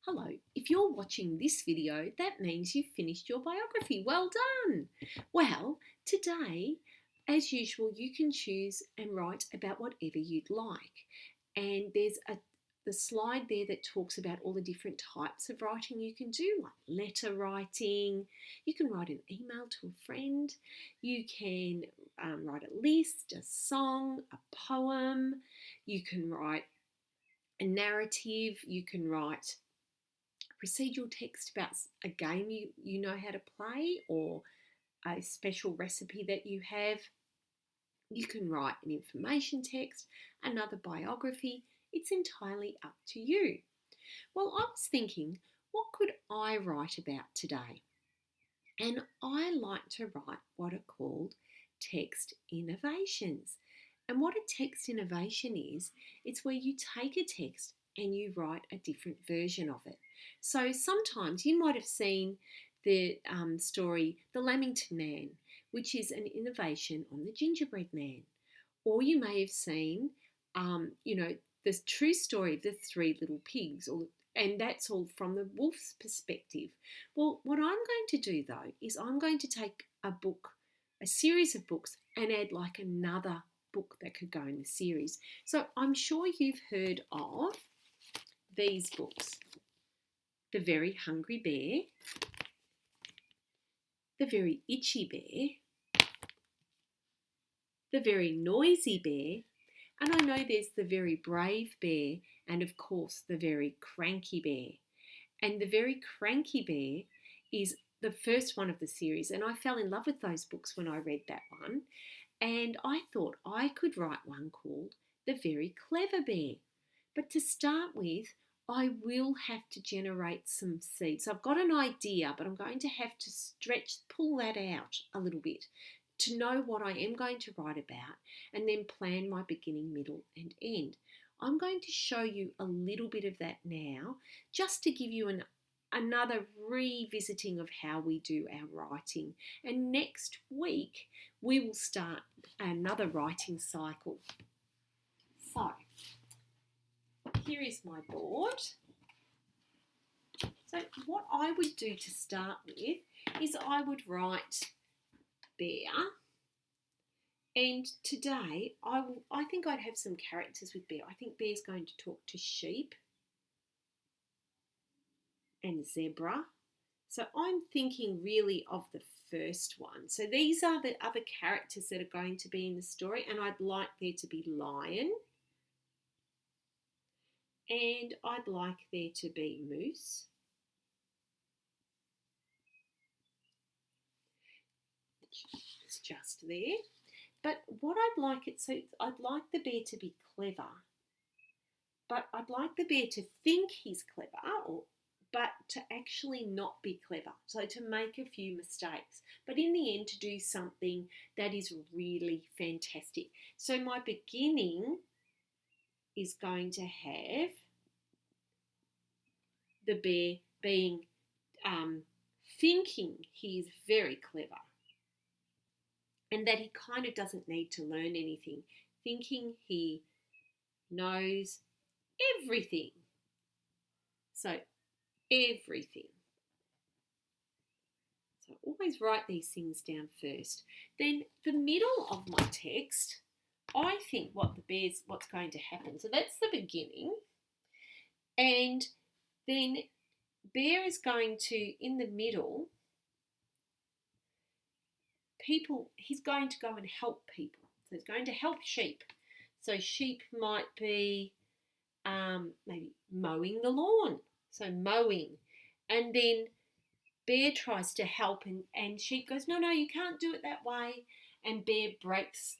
Hello, if you're watching this video, that means you've finished your biography. Well done! Well, today, as usual, you can choose and write about whatever you'd like. And there's the slide there that talks about all the different types of writing you can do, like letter writing. You can write an email to a friend. You can write a list, a song, a poem. You can write a narrative. You can write procedural text about a game you know how to play or a special recipe that you have. You can write an information text, another biography. It's entirely up to you. Well, I was thinking, what could I write about today? And I like to write what are called text innovations. And what a text innovation is, it's where you take a text and you write a different version of it. So sometimes you might have seen the story The Lamington Man, which is an innovation on the gingerbread man. Or you may have seen, the true story of the three little pigs, and that's all from the wolf's perspective. Well, what I'm going to do though is I'm going to take a series of books, and add like another book that could go in the series. So I'm sure you've heard of these books: The Very Hungry Bear, The Very Itchy Bear, The Very Noisy Bear, and I know there's The Very Brave Bear, and of course The Very Cranky Bear. And The Very Cranky Bear is the first one of the series, and I fell in love with those books when I read that one. And I thought I could write one called The Very Clever Bear. But to start with, I will have to generate some seeds. So I've got an idea, but I'm going to have to pull that out a little bit to know what I am going to write about, and then plan my beginning, middle and end. I'm going to show you a little bit of that now, just to give you another revisiting of how we do our writing. And next week, we will start another writing cycle. So, here is my board. So what I would do to start with is I would write bear. And today, I think I'd have some characters with bear. I think bear's going to talk to sheep and zebra. So I'm thinking really of the first one. So these are the other characters that are going to be in the story, and I'd like there to be lion, and I'd like there to be moose, it's just there. But what I'd like I'd like the bear to be clever, but I'd like the bear to think he's clever, but to actually not be clever, so to make a few mistakes, but in the end to do something that is really fantastic. So my beginning is going to have the bear being thinking he is very clever, and that he kind of doesn't need to learn anything, thinking he knows everything. So everything. So always write these things down first. Then the middle of my text, I think what's going to happen. So that's the beginning. And then bear is going to, in the middle, he's going to go and help people. So he's going to help sheep. So sheep might be maybe mowing the lawn. So mowing. And then bear tries to help, and sheep goes, no, you can't do it that way. And bear breaks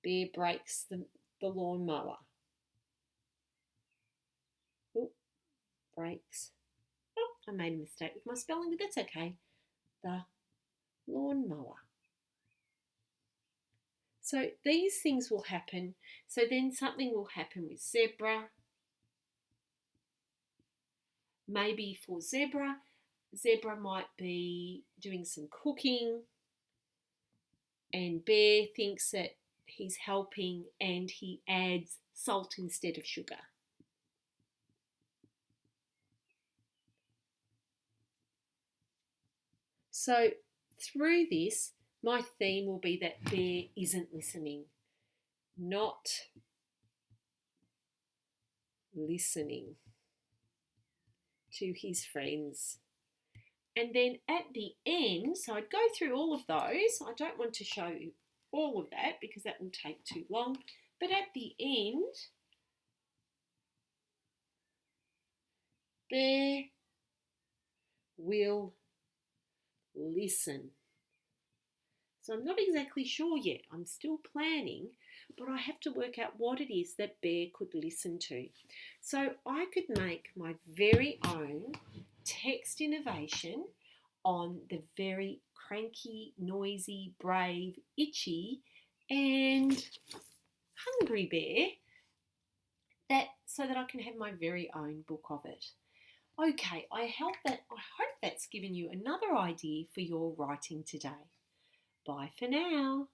the lawnmower. Oh, breaks. Oh, I made a mistake with my spelling, but that's okay. The lawnmower. So these things will happen. So then something will happen with zebra. Maybe for zebra might be doing some cooking, and bear thinks that he's helping, and he adds salt instead of sugar. So through this, my theme will be that Bear isn't listening, not listening to his friends. And then at the end, so I'd go through all of those. I don't want to show you all of that because that will take too long. But at the end, Bear will listen. So I'm not exactly sure yet. I'm still planning, but I have to work out what it is that Bear could listen to. So I could make my very own text innovation on the very cranky, noisy, brave, itchy, and hungry bear, that so that I can have my very own book of it. Okay, I hope that's given you another idea for your writing today. Bye for now.